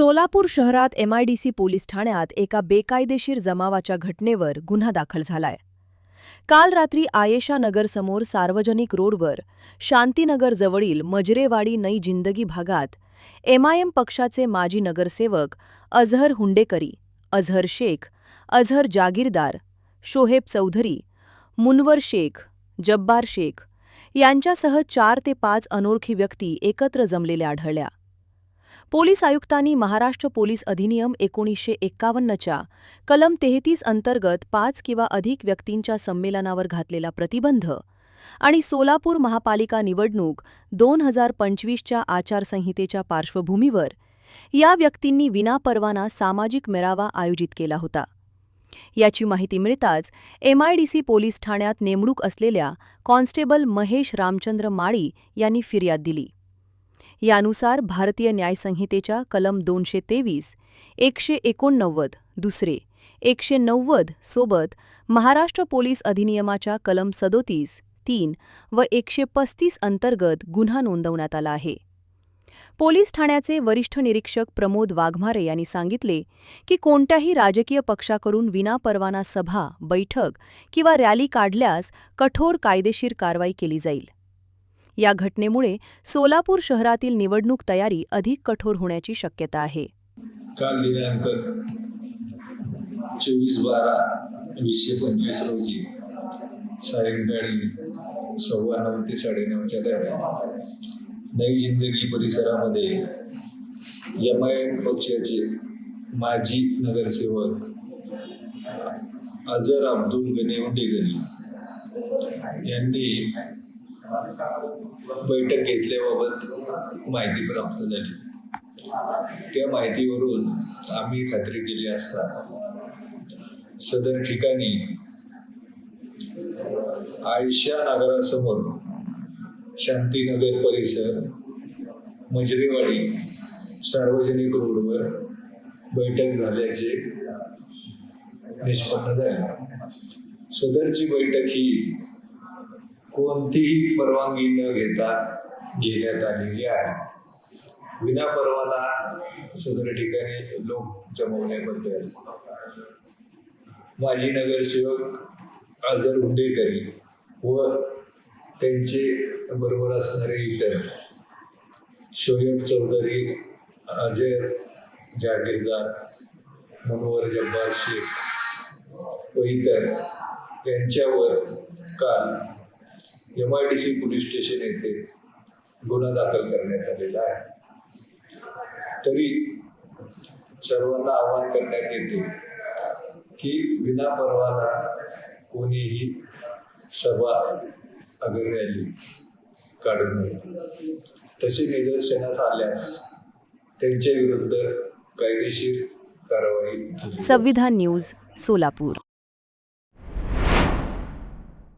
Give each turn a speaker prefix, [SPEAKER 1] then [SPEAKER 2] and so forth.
[SPEAKER 1] सोलापूर शहरात MIDC police ठाण्यात एका बेकायदेशीर जमावाच्या घटनेवर गुन्हा दाखल झालाय। काल रात्री आयेशा नगरसमोर सार्वजनिक रोडवर शांतीनगर जवळील मजरेवाडी नई जिंदगी भागात MIM पक्षाचे माजी नगरसेवक अझहर हुंडेकरी, अझहर शेख, अझहर जागीरदार, शोहेब चौधरी, मुनवर शेख, जब्बार शेख यांच्यासह 4 ते 5 अनोळखी व्यक्ती एकत्र जमलेल्या आढळल्या। पोलीस आयुक्तांनी महाराष्ट्र पोलीस अधिनियम 1951च्या कलम 33 अंतर्गत 5 किंवा अधिक व्यक्तींच्या संमेलनावर घातलेला प्रतिबंध आणि सोलापूर महापालिका निवडणूक 2025च्या आचारसंहितेच्या पार्श्वभूमीवर या व्यक्तींनी विनापरवाना सामाजिक मेळावा आयोजित केला होता। याची माहिती मिळताच MIDC पोलीस ठाण्यात नेमणूक असलेल्या कॉन्स्टेबल महेश रामचंद्र माळी यांनी फिर्याद दिली। यानुसार भारतीय न्यायसंहितेच्या कलम 223, 189 दुसरे, 190 सोबत महाराष्ट्र पोलीस अधिनियमाच्या कलम 37, 3 व 135 अंतर्गत गुन्हा नोंदवण्यात आला आहे। पोलीस ठाण्याचे वरिष्ठ निरीक्षक प्रमोद वाघमारे यांनी सांगितले की कोणत्याही राजकीय पक्षाकडून विनापरवाना सभा, बैठक किंवा रॅली काढल्यास कठोर कायदेशीर कारवाई केली जाईल। या घटनेमुळे सोलापूर शहरातील निवडणूक तयारी अधिक कठोर होण्याची शक्यता आहे।
[SPEAKER 2] काल दिनांक 24/12/2025 रोजी सायंकाळी 9:15 ते 9:30च्या दरम्यान नई जिंदगी परिसरामध्ये MIM पक्षाचे माजी नगरसेवक अझहर अब्दुल गनी हुंडेकरी यांनी बैठक घेतल्याबाबत माहिती प्राप्त झाली। त्या माहितीवरून आम्ही खात्री केली असता सदर ठिकाणी आयेशा नगरासमोर शांतीनगर परिसर मजरेवाडी सार्वजनिक रोडवर बैठक झाल्याचे निष्पन्न झाले। सदरची बैठक ही कोणतीही परवानगी न घेता घेण्यात आलेली आहे। विनापरवाना सदर ठिकाणी लोक जमवल्याबद्दल माजी नगरसेवक अझहर हुंडेकरी व त्यांचे बरोबर असणारे इतर शोहेब चौधरी, अझहर जागीरदार, मुनवर जब्बार शेख व इतर यांच्यावर काल MIDC पोलीस स्टेशन येथे गुन्हा दाखल करण्यात आलेला आहे। तरी सर्वांना आवाहन करण्यात येते की विनापरवाना कोणीही सभा अगर रॅली काढू नये। तसे निदर्शनास आल्यास त्यांच्या विरुद्ध कायदेशीर कारवाई केली।
[SPEAKER 1] संविधान न्यूज, सोलापूर।